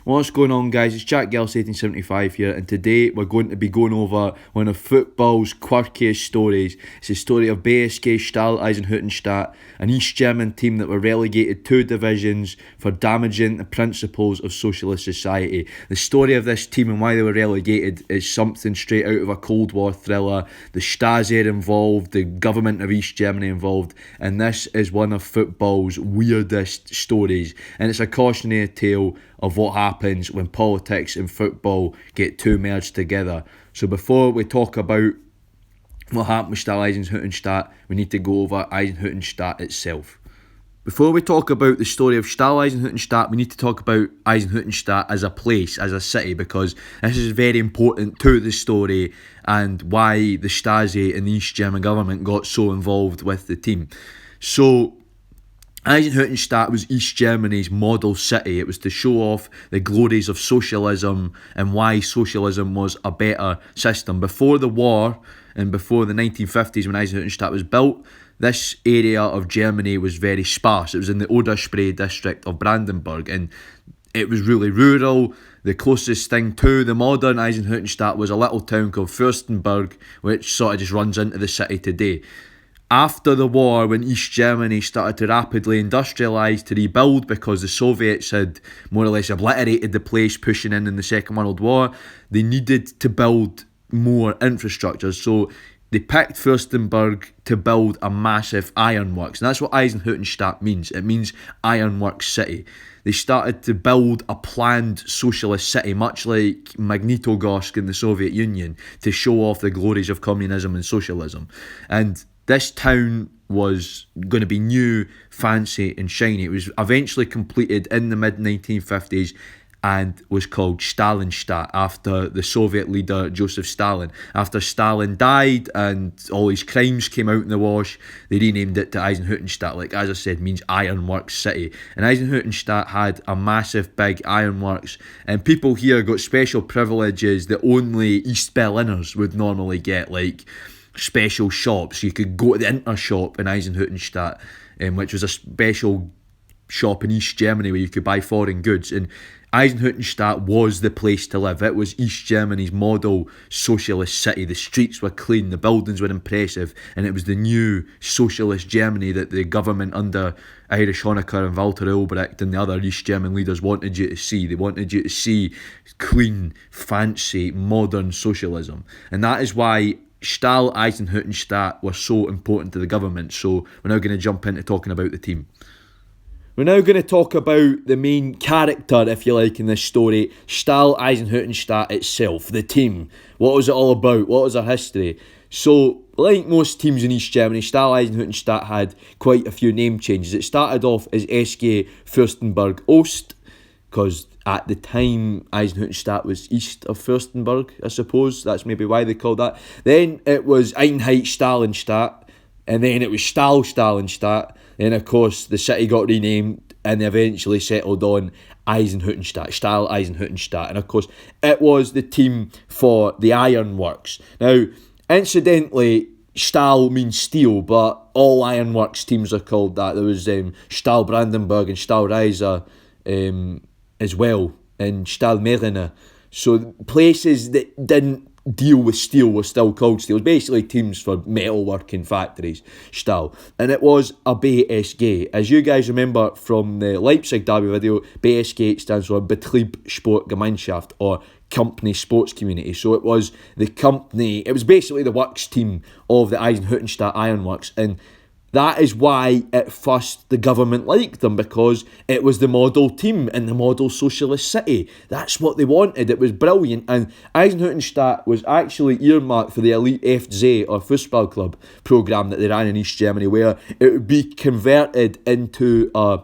What's going on, guys? It's Jack Gels 1875 here, and today we're going to be going over one of football's quirkiest stories. It's the story of BSK Stahl Eisenhüttenstadt, an East German team that were relegated 2 divisions for damaging the principles of socialist society. The story of this team and why they were relegated is something straight out of a Cold War thriller. The Stasi are involved, the government of East Germany involved, and this is one of football's weirdest stories. And it's a cautionary tale of what happens when politics and football get too merged together. So before we talk about what happened with Stahl Eisenhüttenstadt, we need to go over Eisenhüttenstadt itself. Before we talk about the story of Stahl Eisenhüttenstadt, we need to talk about Eisenhüttenstadt as a place, as a city, because this is very important to the story and why the Stasi and the East German government got so involved with the team. So Eisenhüttenstadt was East Germany's model city. It was to show off the glories of socialism and why socialism was a better system. Before the war and before the 1950s, when Eisenhüttenstadt was built, this area of Germany was very sparse. It was in the Oder-Spree district of Brandenburg, and it was really rural. The closest thing to the modern Eisenhüttenstadt was a little town called Fürstenberg, which sort of just runs into the city today. After the war, when East Germany started to rapidly industrialise to rebuild because the Soviets had more or less obliterated the place, pushing in the Second World War, they needed to build more infrastructure. So they picked Fürstenberg to build a massive ironworks. And that's what Eisenhüttenstadt means. It means ironworks city. They started to build a planned socialist city, much like Magnitogorsk in the Soviet Union, to show off the glories of communism and socialism. And this town was going to be new, fancy and shiny. It was eventually completed in the mid-1950s and was called Stalinstadt after the Soviet leader Joseph Stalin. After Stalin died and all his crimes came out in the wash, they renamed it to Eisenhüttenstadt, like as I said, means ironworks city. And Eisenhüttenstadt had a massive big ironworks, and people here got special privileges that only East Berliners would normally get, like special shops. You could go to the Intershop in Eisenhüttenstadt, which was a special shop in East Germany where you could buy foreign goods. And Eisenhüttenstadt was the place to live. It was East Germany's model socialist city. The streets were clean, the buildings were impressive, and it was the new socialist Germany that the government under Erich Honecker and Walter Ulbricht and the other East German leaders wanted you to see. They wanted you to see clean, fancy, modern socialism. And that is why Stahl Eisenhüttenstadt were so important to the government. So we're now going to jump into talking about the team. We're now going to talk about the main character, if you like, in this story, Stahl Eisenhüttenstadt itself, the team. What was it all about? What was their history? So, like most teams in East Germany, Stahl Eisenhüttenstadt had quite a few name changes. It started off as SG Fürstenberg Ost, because at the time Eisenhüttenstadt was east of Fürstenberg, I suppose. That's maybe why they called that. Then it was Einheit Stalinstadt, and then it was Stahl Stalinstadt. Then, of course, the city got renamed and they eventually settled on Eisenhüttenstadt, Stahl Eisenhüttenstadt. And, of course, it was the team for the ironworks. Now, incidentally, Stahl means steel, but all ironworks teams are called that. There was Stahl Brandenburg and Stahl Reise as well, and Stahl Merine. So places that didn't deal with steel were still called steel. It was basically teams for metalworking factories, Stahl. And it was a BSG. As you guys remember from the Leipzig derby video, BSG stands for Betrieb Sportgemeinschaft, or company sports community. So it was the company, it was basically the works team of the Eisenhüttenstadt Ironworks, and that is why at first the government liked them, because it was the model team in the model socialist city. That's what they wanted. It was brilliant. And Eisenhüttenstadt was actually earmarked for the elite FZ, or Fußball Club programme that they ran in East Germany, where it would be converted into a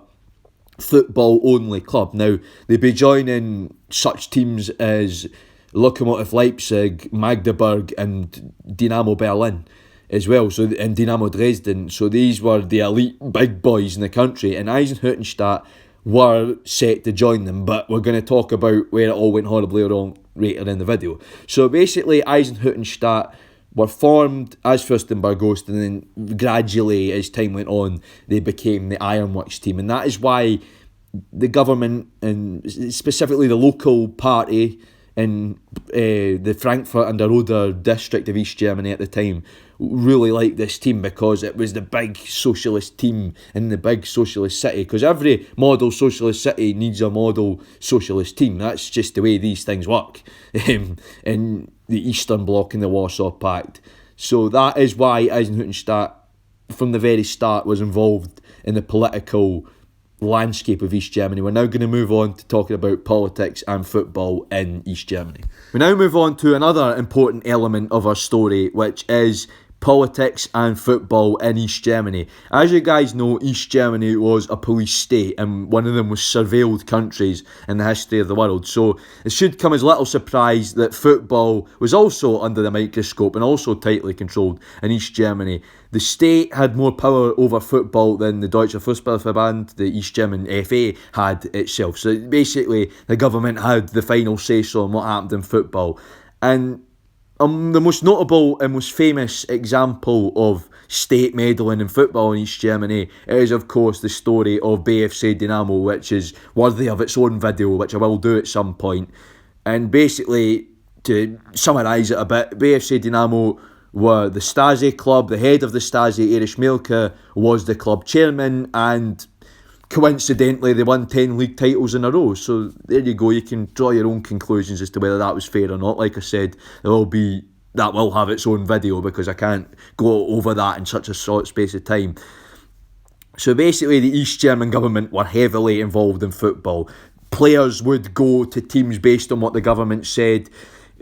football-only club. Now, they'd be joining such teams as Lokomotiv Leipzig, Magdeburg and Dynamo Berlin as well, so, and Dynamo Dresden. So these were the elite big boys in the country, and Eisenhüttenstadt were set to join them, but we're going to talk about where it all went horribly wrong later in the video. So basically, Eisenhüttenstadt were formed as Fürstenberg Ost, and then gradually, as time went on, they became the Ironworks team. And that is why the government, and specifically the local party in the Frankfurt and the Oder district of East Germany at the time, really liked this team because it was the big socialist team in the big socialist city. Because every model socialist city needs a model socialist team. That's just the way these things work in the Eastern Bloc and the Warsaw Pact. So that is why Eisenhüttenstadt, from the very start, was involved in the political landscape of East Germany. We're now going to move on to talking about politics and football in East Germany. We now move on to another important element of our story, which is politics and football in East Germany. As you guys know, East Germany was a police state, and one of the most surveilled countries in the history of the world. So it should come as little surprise that football was also under the microscope and also tightly controlled in East Germany. The state had more power over football than the Deutsche Fußballverband, the East German FA, had itself. So basically, the government had the final say-so on what happened in football. And the most notable and most famous example of state meddling in football in East Germany is, of course, the story of BFC Dynamo, which is worthy of its own video, which I will do at some point. And basically, to summarise it a bit, BFC Dynamo were the Stasi club. The head of the Stasi, Erich Mielke, was the club chairman, and coincidentally, they won 10 league titles in a row. So there you go. You can draw your own conclusions as to whether that was fair or not. Like I said, that will have its own video because I can't go over that in such a short space of time. So basically, the East German government were heavily involved in football. Players would go to teams based on what the government said.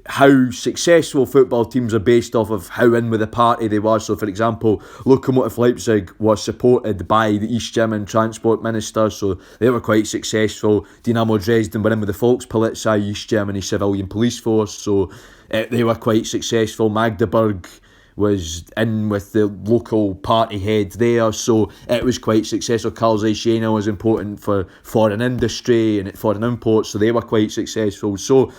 How successful football teams are based off of how in with the party they were. So, for example, Lokomotiv Leipzig was supported by the East German transport minister, so they were quite successful. Dynamo Dresden were in with the Volkspolizei, East Germany civilian police force, so they were quite successful. Magdeburg was in with the local party head there, so it was quite successful. Karl Zeiss Jena was important for foreign industry and foreign imports, so they were quite successful. So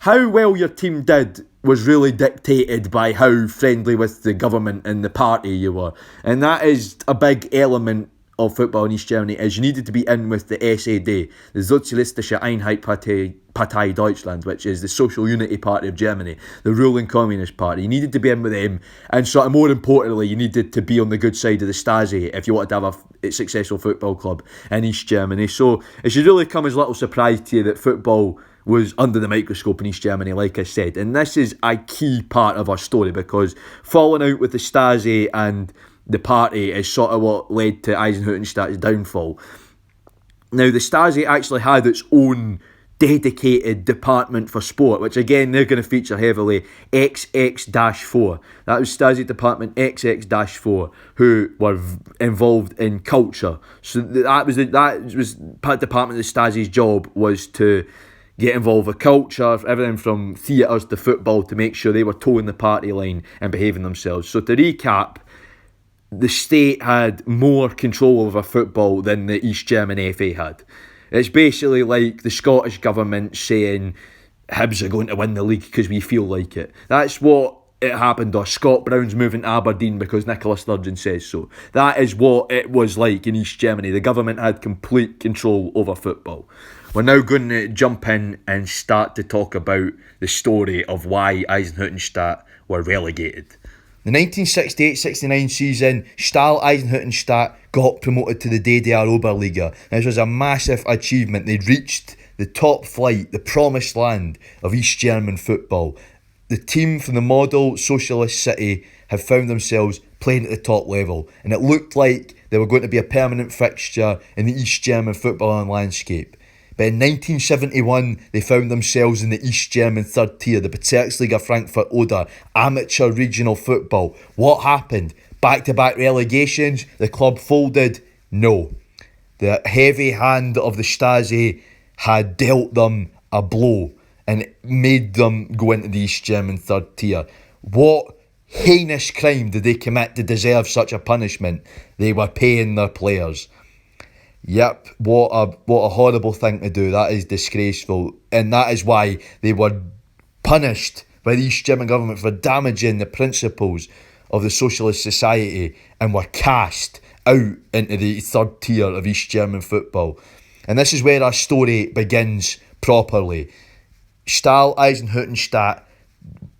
how well your team did was really dictated by how friendly with the government and the party you were. And that is a big element of football in East Germany, is you needed to be in with the SED, the Sozialistische Einheitspartei Deutschland, which is the Social Unity Party of Germany, the ruling Communist Party. You needed to be in with them, and sort of more importantly, you needed to be on the good side of the Stasi if you wanted to have a successful football club in East Germany. So it should really come as little surprise to you that football was under the microscope in East Germany, like I said. And this is a key part of our story, because falling out with the Stasi and the party is sort of what led to Eisenhüttenstadt's downfall. Now, the Stasi actually had its own dedicated department for sport, which again, they're going to feature heavily, XX-4. That was Stasi Department XX-4, who were involved in culture. So that was part department of the Stasi's job, was to get involved with culture, everything from theatres to football, to make sure they were toeing the party line and behaving themselves. So to recap, the state had more control over football than the East German FA had. It's basically like the Scottish government saying Hibs are going to win the league because we feel like it. That's what it happened, or Scott Brown's moving to Aberdeen because Nicola Sturgeon says so. That is what it was like in East Germany. The government had complete control over football. We're now going to jump in and start to talk about the story of why Eisenhüttenstadt were relegated. The 1968-69 season, Stahl Eisenhüttenstadt got promoted to the DDR Oberliga. This was a massive achievement. They'd reached the top flight, the promised land of East German football. The team from the model socialist city had found themselves playing at the top level, and it looked like they were going to be a permanent fixture in the East German footballing landscape. But in 1971, they found themselves in the East German third tier, the Bezirksliga Frankfurt Oder, amateur regional football. What happened? Back-to-back relegations? The club folded? No. The heavy hand of the Stasi had dealt them a blow and made them go into the East German third tier. What heinous crime did they commit to deserve such a punishment? They were paying their players. Yep, what a horrible thing to do. That is disgraceful, and that is why they were punished by the East German government for damaging the principles of the socialist society, and were cast out into the third tier of East German football. And this is where our story begins properly. Stahl, Eisenhüttenstadt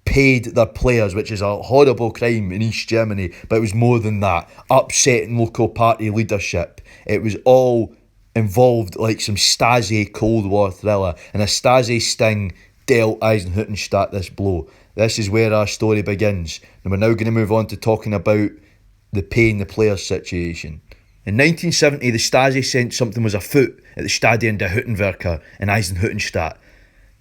paid their players, which is a horrible crime in East Germany, but it was more than that. Upsetting local party leadership. It was all involved like some Stasi Cold War thriller, and a Stasi sting dealt Eisenhüttenstadt this blow. This is where our story begins, and we're now going to move on to talking about the paying the players situation. In 1970, the Stasi sent something was afoot at the Stadion der Hüttenwerker in Eisenhüttenstadt.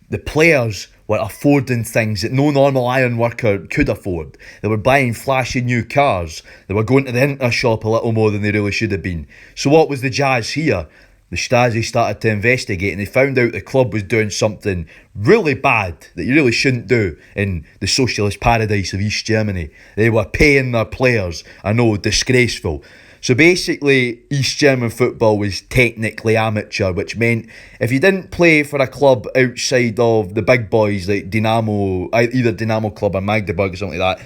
The players were affording things that no normal iron worker could afford. They were buying flashy new cars. They were going to the internet shop a little more than they really should have been. So what was the jazz here? The Stasi started to investigate, and they found out the club was doing something really bad that you really shouldn't do in the socialist paradise of East Germany. They were paying their players. I know, disgraceful. So basically, East German football was technically amateur, which meant if you didn't play for a club outside of the big boys like Dynamo, either Dynamo Club or Magdeburg or something like that,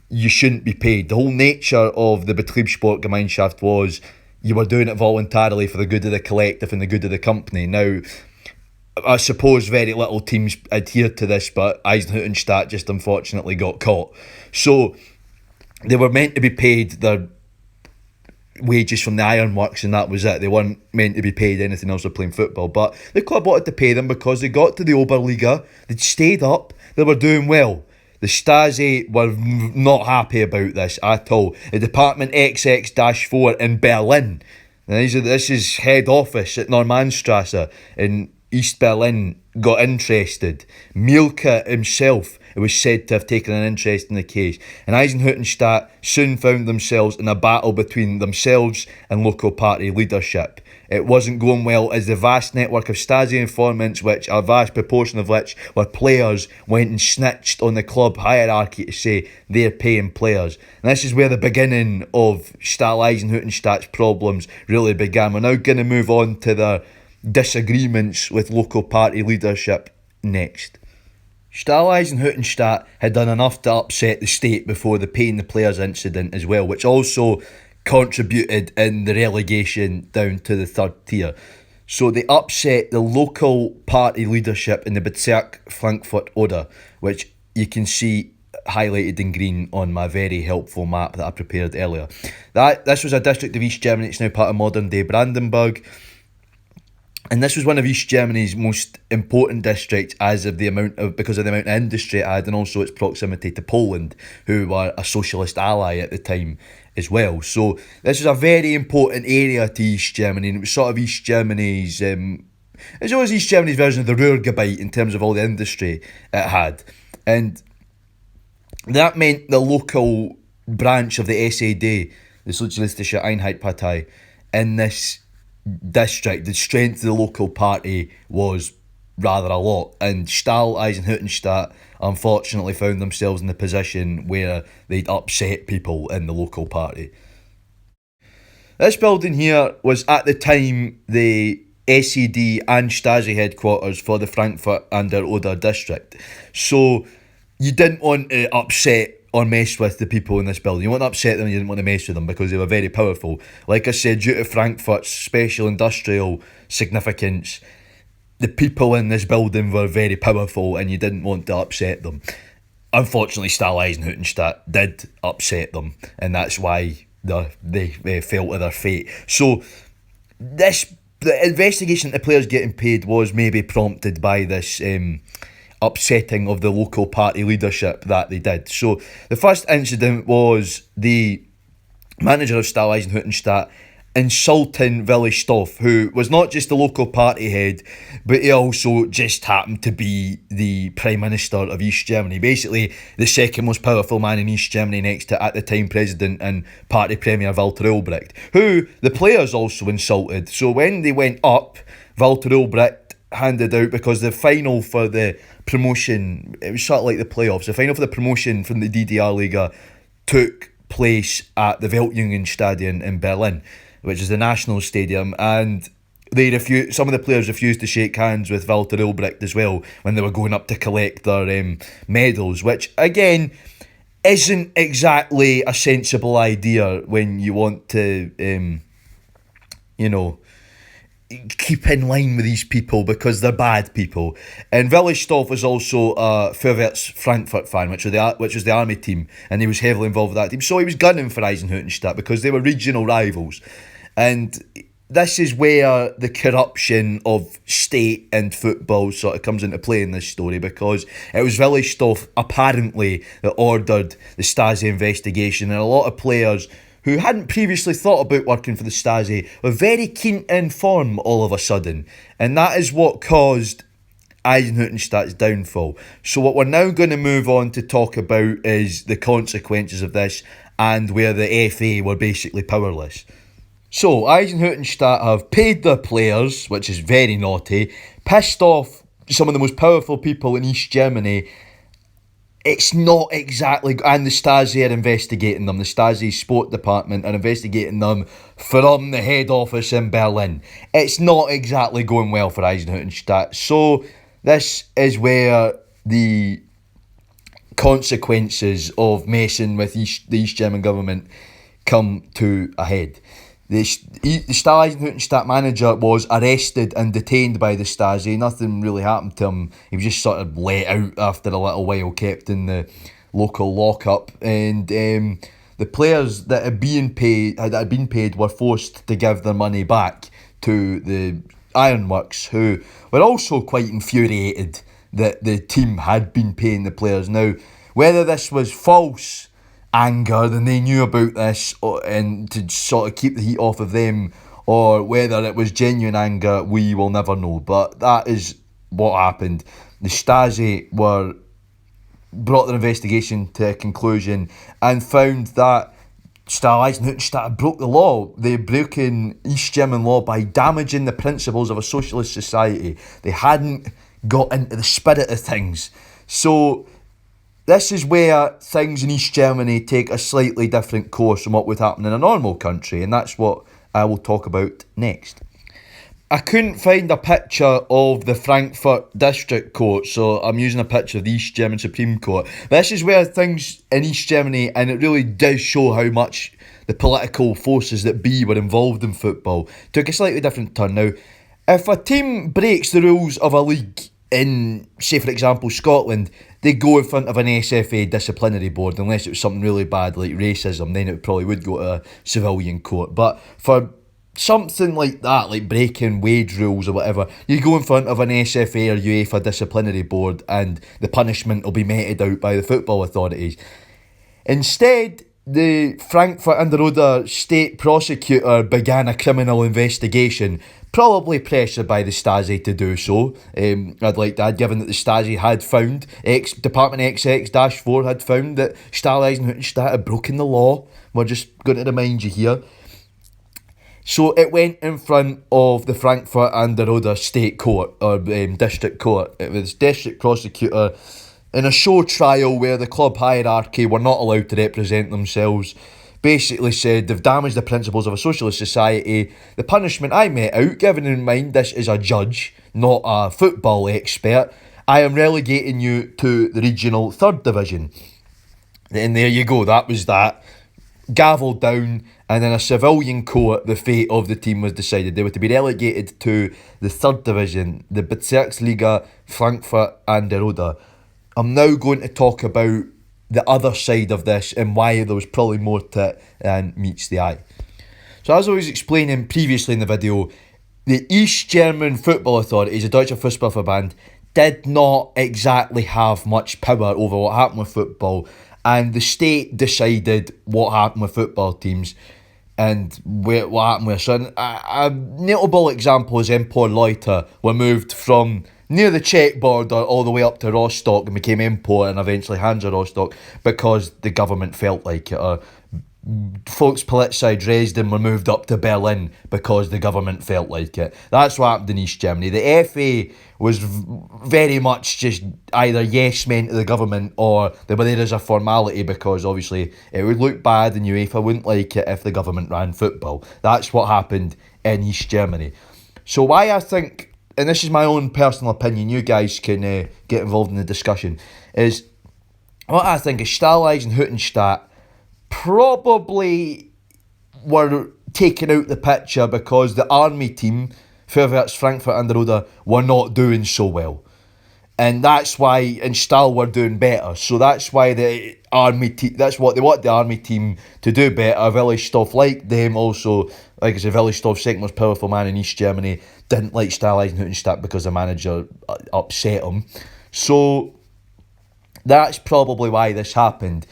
you shouldn't be paid. The whole nature of the Betriebssportgemeinschaft was you were doing it voluntarily for the good of the collective and the good of the company. Now, I suppose very little teams adhered to this, but Eisenhüttenstadt just unfortunately got caught. So they were meant to be paid their wages from the ironworks, and that was it. They weren't meant to be paid anything else for playing football, but the club wanted to pay them because they got to the Oberliga, they'd stayed up, they were doing well. The Stasi were not happy about this at all. The Department XX-4 in Berlin, this is head office at Normannstrasse in East Berlin, got interested. Mielke himself, it was said to have taken an interest in the case, and Eisenhüttenstadt soon found themselves in a battle between themselves and local party leadership. It wasn't going well as the vast network of Stasi informants, which a vast proportion of which were players, went and snitched on the club hierarchy to say they're paying players. And this is where the beginning of Stahl Eisenhüttenstadt's problems really began. We're now going to move on to the disagreements with local party leadership next. Stahl Eisenhüttenstadt had done enough to upset the state before the paying the players incident as well, which also contributed in the relegation down to the third tier. So they upset the local party leadership in the Bezirk Frankfurt Oder, which you can see highlighted in green on my very helpful map that I prepared earlier. This was a district of East Germany. It's now part of modern day Brandenburg. And this was one of East Germany's most important districts because of the amount of industry it had, and also its proximity to Poland, who were a socialist ally at the time as well. So this was a very important area to East Germany, and it was sort of East Germany's it's always East Germany's version of the Ruhrgebiet in terms of all the industry it had. And that meant the local branch of the SAD, the Sozialistische Einheitspartei, in this district, the strength of the local party was rather a lot, and Stahl Eisenhüttenstadt unfortunately found themselves in the position where they'd upset people in the local party. This building here was at the time the SED and Stasi headquarters for the Frankfurt an der Oder district, so you didn't want to upset or mess with the people in this building. You want to upset them, you didn't want to mess with them because they were very powerful. Like I said, due to Frankfurt's special industrial significance, the people in this building were very powerful and you didn't want to upset them. Unfortunately, Stahl Eisenhüttenstadt did upset them, and that's why they fell to their fate. So the investigation into players getting paid was maybe prompted by this upsetting of the local party leadership that they did. So the first incident was the manager of Stahl Eisenhüttenstadt insulting Willi Stoff, who was not just the local party head, but he also just happened to be the Prime Minister of East Germany. Basically, the second most powerful man in East Germany next to, at the time, President and Party Premier Walter Ulbricht, who the players also insulted. So when they went up, Walter Ulbricht handed out, because the final for the promotion, it was sort of like the playoffs, the final for the promotion from the DDR Liga took place at the Weltjugendstadion in Berlin, which is the national stadium, and some of the players refused to shake hands with Walter Ulbricht as well when they were going up to collect their medals, which again isn't exactly a sensible idea when you want to keep in line with these people because they're bad people. And Willi Stoff was also a Vorwärts Frankfurt fan, which was the army team, and he was heavily involved with that team. So he was gunning for Eisenhüttenstadt because they were regional rivals. And this is where the corruption of state and football sort of comes into play in this story, because it was Willi Stoff apparently that ordered the Stasi investigation, and a lot of players who hadn't previously thought about working for the Stasi were very keen to inform all of a sudden, and that is what caused Eisenhüttenstadt's downfall. So what we're now going to move on to talk about is the consequences of this, and where the FA were basically powerless. So, Eisenhüttenstadt have paid their players, which is very naughty, pissed off some of the most powerful people in East Germany. It's not exactly... And the Stasi are investigating them. The Stasi sport department are investigating them from the head office in Berlin. It's not exactly going well for Eisenhüttenstadt. So, this is where the consequences of messing with the East German government come to a head. The Stahl Eisenhüttenstadt manager was arrested and detained by the Stasi. Nothing really happened to him. He was just sort of let out after a little while, kept in the local lockup. And the players that had been paid were forced to give their money back to the Ironworks, who were also quite infuriated that the team had been paying the players. Now, whether this was false anger and they knew about this and to sort of keep the heat off of them, or whether it was genuine anger, we will never know. But that is what happened. The Stasi brought their investigation to a conclusion and found that Stahl Eisenhüttenstadt broke the law. They had broken East German law by damaging the principles of a socialist society. They hadn't got into the spirit of things. So this is where things in East Germany take a slightly different course from what would happen in a normal country, and that's what I will talk about next. I couldn't find a picture of the Frankfurt District Court, so I'm using a picture of the East German Supreme Court. This is where things in East Germany, and it really does show how much the political forces that be were involved in football, took a slightly different turn. Now, if a team breaks the rules of a league in, say for example, Scotland, they go in front of an SFA disciplinary board, unless it was something really bad like racism, then it probably would go to a civilian court. But for something like that, like breaking wage rules or whatever, you go in front of an SFA or UEFA disciplinary board and the punishment will be meted out by the football authorities. Instead, the Frankfurt an der Oder state prosecutor began a criminal investigation, probably pressured by the Stasi to do so. I'd like to add, given that the Stasi had found, Department XX-4 had found that Stahl Eisenhüttenstadt had broken the law. We're just going to remind you here. So it went in front of the Frankfurt an der Oder state court, or district court. It was district prosecutor in a show trial where the club hierarchy were not allowed to represent themselves. Basically said they've damaged the principles of a socialist society. The punishment I met out, given in mind this is a judge, not a football expert, I am relegating you to the regional third division. And there you go, that was that. Gavelled down, and in a civilian court the fate of the team was decided. They were to be relegated to the third division, the Bezirksliga Frankfurt an der Oder. I'm now going to talk about the other side of this and why there was probably more to it than meets the eye. So as I was explaining previously in the video, the East German football authorities, the Deutsche Fußballverband, did not exactly have much power over what happened with football, and the state decided what happened with football teams and what happened with. So a notable example is Empor Leute were moved from near the Czech border all the way up to Rostock and became Empor and eventually Hansa Rostock because the government felt like it. Or Volkspolizei Dresden were moved up to Berlin because the government felt like it. That's what happened in East Germany. The FA was very much just either yes men to the government, or they were there as a formality because obviously it would look bad and UEFA wouldn't like it if the government ran football. That's what happened in East Germany. So why I think, and this is my own personal opinion, you guys can get involved in the discussion, is what I think is Stahl Eisenhüttenstadt probably were taken out the picture because the army team Vorwärts Frankfurt an der Oder were not doing so well. And that's why, and Stahl were doing better. So that's why the army team, that's what they want the army team to do better. Willi liked them also. Like I said, Willi second most powerful man in East Germany, didn't like Stahl Eisenhüttenstadt because the manager upset him. So that's probably why this happened.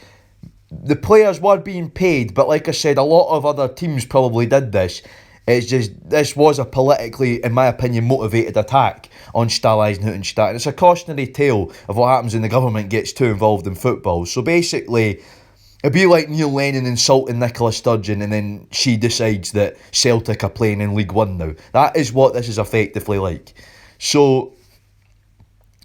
The players were being paid, but like I said, a lot of other teams probably did this. It's just, this was a politically, in my opinion, motivated attack on Stahl Eisenhüttenstadt. And it's a cautionary tale of what happens when the government gets too involved in football. So basically, it'd be like Neil Lennon insulting Nicola Sturgeon and then she decides that Celtic are playing in League One now. That is what this is effectively like. So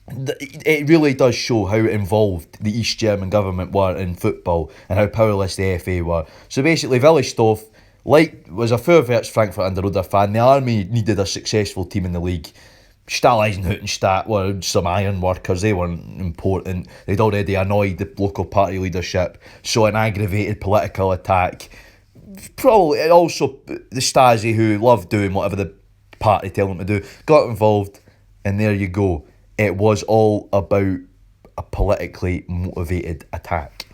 it really does show how involved the East German government were in football and how powerless the FA were. So basically, Willi was a Vorwärts Frankfurt an der Oder fan. The army needed a successful team in the league. Stahl Eisenhüttenstadt were some iron workers. They weren't important. They'd already annoyed the local party leadership. So an aggravated political attack. Probably also the Stasi, who loved doing whatever the party tell them to do, got involved. And there you go. It was all about a politically motivated attack.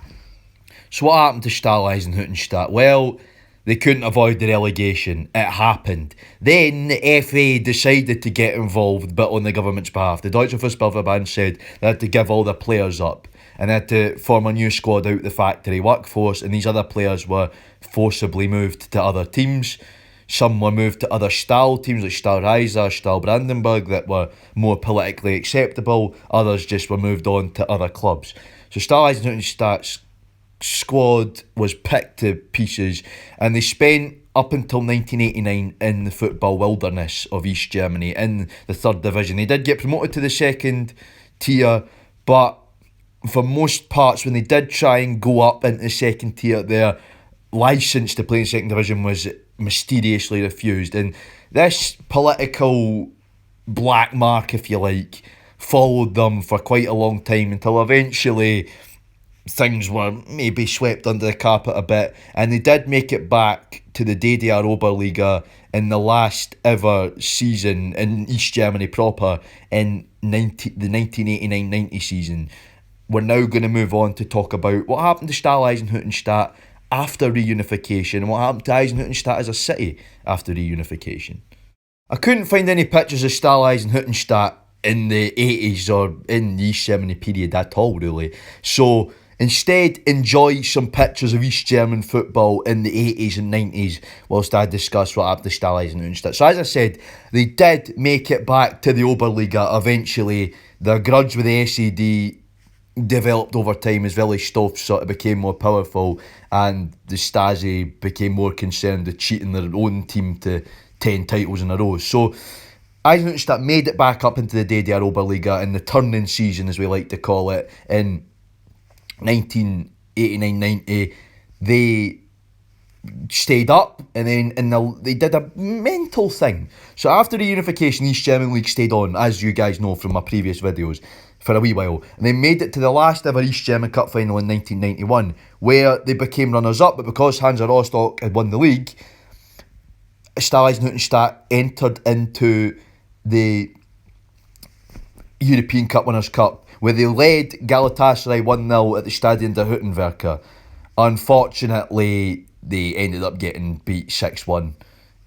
So what happened to Stahl Eisenhüttenstadt? Well, they couldn't avoid the relegation. It happened. Then the FA decided to get involved, but on the government's behalf. The Deutsche Fußballverband said they had to give all the players up and they had to form a new squad out the factory workforce, and these other players were forcibly moved to other teams. Some were moved to other Stahl teams like Stahl Riesa, Stahl Brandenburg that were more politically acceptable. Others just were moved on to other clubs. So Stahl Eisenhüttenstadt's squad was picked to pieces, and they spent up until 1989 in the football wilderness of East Germany in the third division. They did get promoted to the second tier, but for most parts when they did try and go up into the second tier, their licence to play in second division was mysteriously refused, and this political black mark, if you like, followed them for quite a long time until eventually things were maybe swept under the carpet a bit, and they did make it back to the DDR Oberliga in the last ever season in East Germany proper in the 1989-90 season. We're now going to move on to talk about what happened to Stahl Eisenhüttenstadt after reunification and what happened to Eisenhüttenstadt as a city after reunification. I couldn't find any pictures of Stahl Eisenhüttenstadt in the 80s or in the East Germany period at all, really. So instead, enjoy some pictures of East German football in the 80s and 90s whilst I discuss what happened to Stahl Eisenhüttenstadt. So as I said, they did make it back to the Oberliga eventually. Their grudge with the SED developed over time as Willi Stoff sort of became more powerful and the Stasi became more concerned with cheating their own team to 10 titles in a row. So Eisenhüttenstadt made it back up into the DDR Oberliga in the turning season, as we like to call it, in 1989-90. They stayed up, and then they did a mental thing. So after the unification, the East German League stayed on, as you guys know from my previous videos, for a wee while, and they made it to the last ever East German Cup final in 1991, where they became runners-up, but because Hansa Rostock had won the league, Stahl Eisenhüttenstadt entered into the European Cup Winners' Cup, where they led Galatasaray 1-0 at the Stadion der Hüttenwerker. Unfortunately, they ended up getting beat 6-1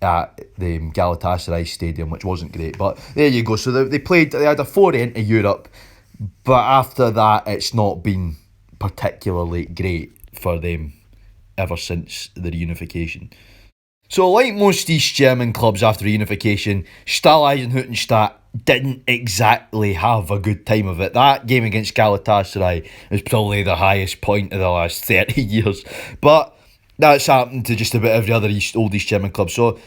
at the Galatasaray Stadium, which wasn't great, but there you go. So they had a foray into Europe, but after that it's not been particularly great for them ever since the reunification. So like most East German clubs after reunification, Stahl Eisenhüttenstadt didn't exactly have a good time of it. That game against Galatasaray was probably the highest point of the last 30 years. But that's happened to just about every other old East German club. So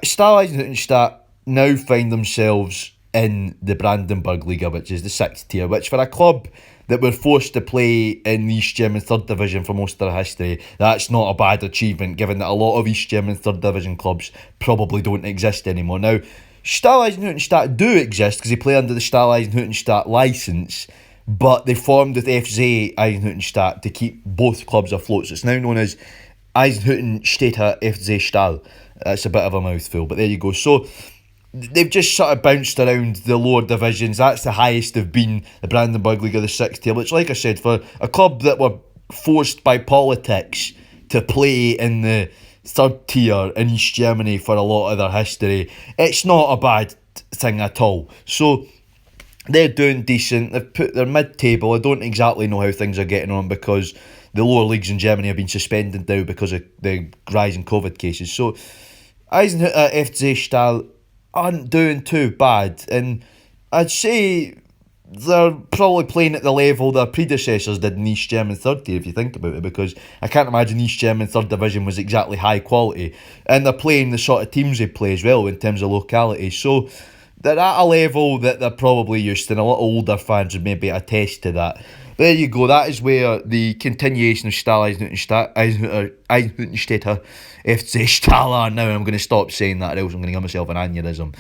Stahl Eisenhüttenstadt now find themselves in the Brandenburg Liga, which is the 6th tier, which for a club that were forced to play in the East German 3rd Division for most of their history, that's not a bad achievement, given that a lot of East German 3rd Division clubs probably don't exist anymore. Now, Stahl Eisenhüttenstadt do exist because they play under the Stahl Eisenhüttenstadt licence, but they formed with FC Eisenhüttenstadt to keep both clubs afloat. So it's now known as Eisenhüttenstädter FC Stahl. That's a bit of a mouthful, but there you go. So they've just sort of bounced around the lower divisions. That's the highest they've been, the Brandenburg League of the 6th tier, which, like I said, for a club that were forced by politics to play in the third tier in East Germany for a lot of their history, it's not a bad thing at all. So they're doing decent. They're mid-table. I don't exactly know how things are getting on because the lower leagues in Germany have been suspended now because of the rise in COVID cases. So Eisenhüttenstadt FC Stahl aren't doing too bad, and I'd say they're probably playing at the level their predecessors did in East German third tier, if you think about it, because I can't imagine East German third division was exactly high quality, and they're playing the sort of teams they play as well in terms of locality. So they're at a level that they're probably used to, and a lot of older fans would maybe attest to that. But there you go, that is where the continuation of Stahl Eisenhüttenstadt FC Stahl are now, and I'm going to stop saying that or else I'm going to give myself an aneurysm.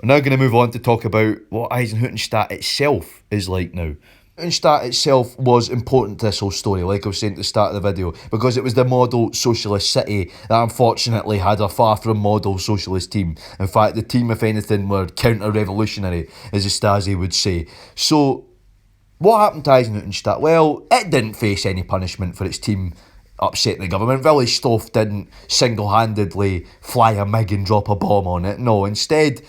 We're now going to move on to talk about what Eisenhüttenstadt itself is like now. Eisenhüttenstadt itself was important to this whole story, like I was saying at the start of the video, because it was the model socialist city that unfortunately had a far from model socialist team. In fact, the team, if anything, were counter-revolutionary, as the Stasi would say. So what happened to Eisenhüttenstadt? Well, it didn't face any punishment for its team upsetting the government. Willi Stoph didn't single-handedly fly a MiG and drop a bomb on it. No, instead,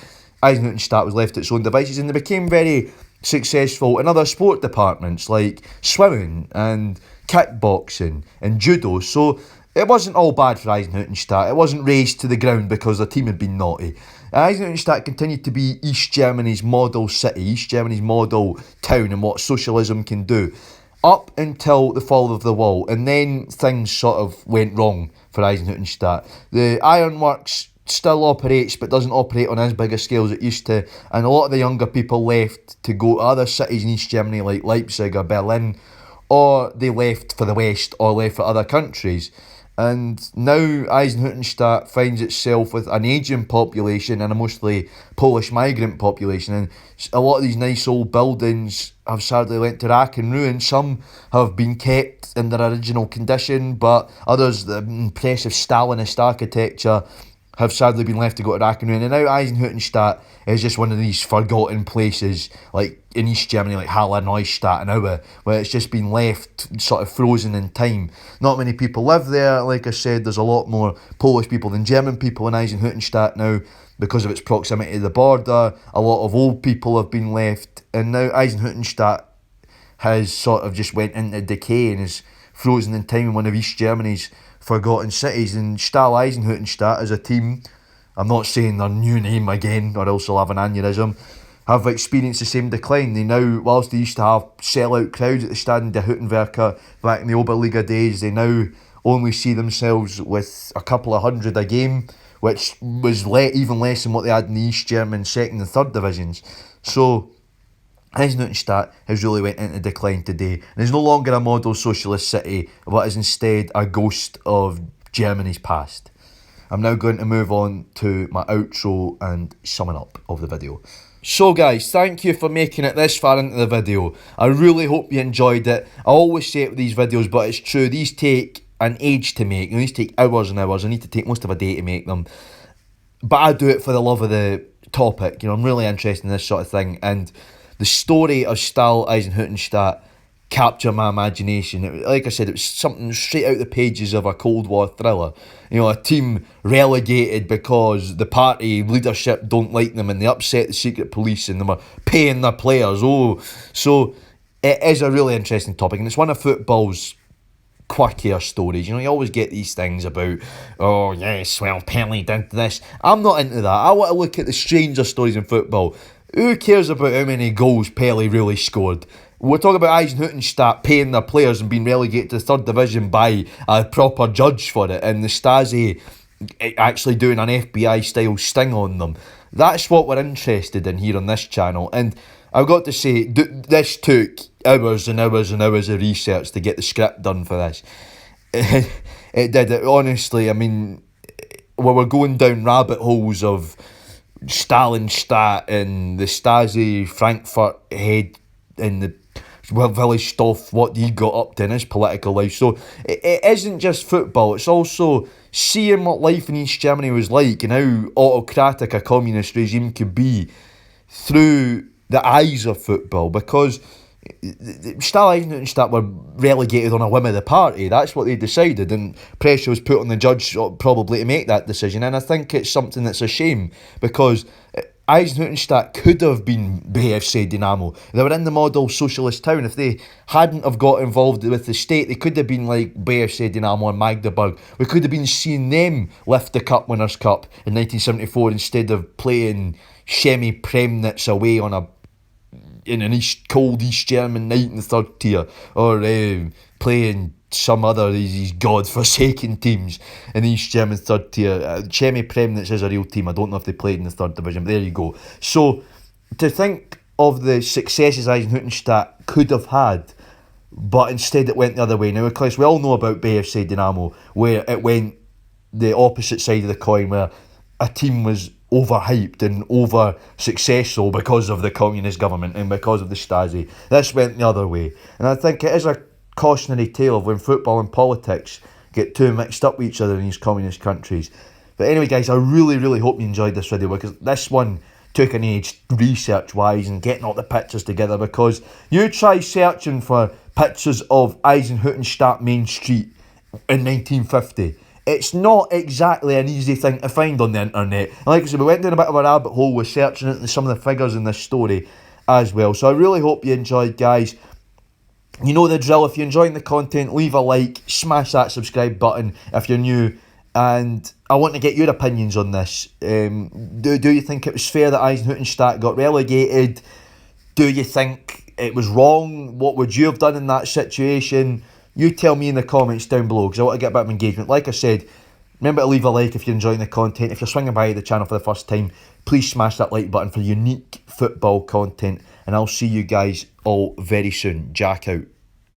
Eisenhüttenstadt was left to its own devices, and they became very successful in other sport departments like swimming and kickboxing and judo. So it wasn't all bad for Eisenhüttenstadt. It wasn't razed to the ground because the team had been naughty. Eisenhüttenstadt continued to be East Germany's model city, East Germany's model town, and what socialism can do, up until the fall of the wall. And then things sort of went wrong for Eisenhüttenstadt. The ironworks still operates, but doesn't operate on as big a scale as it used to, and a lot of the younger people left to go to other cities in East Germany like Leipzig or Berlin, or they left for the West or left for other countries. And now Eisenhüttenstadt finds itself with an ageing population and a mostly Polish migrant population, and a lot of these nice old buildings have sadly went to rack and ruin. Some have been kept in their original condition, but others, the impressive Stalinist architecture, have sadly been left to go to rack and ruin. And now Eisenhüttenstadt is just one of these forgotten places, like in East Germany, like Halle, Neustadt and Aue, where it's just been left sort of frozen in time. Not many people live there. Like I said, there's a lot more Polish people than German people in Eisenhüttenstadt now because of its proximity to the border. A lot of old people have been left, and now Eisenhüttenstadt has sort of just went into decay and is frozen in time in one of East Germany's forgotten cities. And Stahl Eisenhüttenstadt as a team, I'm not saying their new name again or else I'll have an aneurysm, have experienced the same decline. They now, whilst they used to have sellout crowds at the Stadion der Hüttenwerker back in the Oberliga days, they now only see themselves with a couple of hundred a game, which was even less than what they had in the East German second and third divisions. So Eisenhüttenstadt has really went into decline today and is no longer a model socialist city, but is instead a ghost of Germany's past. I'm now going to move on to my outro and summing up of the video. So guys, thank you for making it this far into the video. I really hope you enjoyed it. I always say it with these videos, but it's true, these take an age to make. These take hours and hours. I need to take most of a day to make them. But I do it for the love of the topic. You know, I'm really interested in this sort of thing, and the story of Stahl Eisenhüttenstadt captured my imagination. Like I said, it was something straight out the pages of a Cold War thriller. You know, a team relegated because the party leadership don't like them and they upset the secret police and they were paying their players. Oh, so it is a really interesting topic, and it's one of football's quirkier stories. You know, you always get these things about, oh yes, well, Pelé did this. I'm not into that. I want to look at the stranger stories in football. Who cares about how many goals Pelé really scored? We're talking about Eisenhüttenstadt paying their players and being relegated to the third division by a proper judge for it, and the Stasi actually doing an FBI-style sting on them. That's what we're interested in here on this channel, and I've got to say, this took hours and hours and hours of research to get the script done for this. It did. Honestly, I mean, we were going down rabbit holes of Stalinstadt and the Stasi Frankfurt head and the village stuff, what he got up to in his political life. So it isn't just football, it's also seeing what life in East Germany was like and how autocratic a communist regime could be through the eyes of football, because Stahl Eisenhüttenstadt were relegated on a whim of the party. That's what they decided, and pressure was put on the judge probably to make that decision. And I think it's something that's a shame, because Eisenhüttenstadt could have been BFC Dynamo. They were in the model socialist town. If they hadn't have got involved with the state, they could have been like BFC Dynamo and Magdeburg. We could have been seeing them lift the Cup Winners' Cup in 1974 instead of playing Chemie Premnitz away on in an cold East German night in the third tier, or playing some other these god-forsaken teams in the East German third tier. Chemie Premnitz is a real team. I don't know if they played in the third division, but there you go. So to think of the successes Eisenhüttenstadt could have had, but instead it went the other way. Now, of course, we all know about BFC Dynamo, where it went the opposite side of the coin, where a team was overhyped and over successful because of the communist government and because of the Stasi. This went the other way, and I think it is a cautionary tale of when football and politics get too mixed up with each other in these communist countries. But anyway, guys, I really hope you enjoyed this video, because this one took an age research wise and getting all the pictures together, because you try searching for pictures of Eisenhüttenstadt Main Street in 1950. It's not exactly an easy thing to find on the internet. And like I said, we went down a bit of a rabbit hole with searching it and some of the figures in this story as well. So I really hope you enjoyed, guys. You know the drill. If you're enjoying the content, leave a like, smash that subscribe button if you're new. And I want to get your opinions on this. Do you think it was fair that Eisenhüttenstadt got relegated? Do you think it was wrong? What would you have done in that situation? You tell me in the comments down below, because I want to get a bit of engagement. Like I said, remember to leave a like if you're enjoying the content. If you're swinging by the channel for the first time, please smash that like button for unique football content. And I'll see you guys all very soon. Jack out.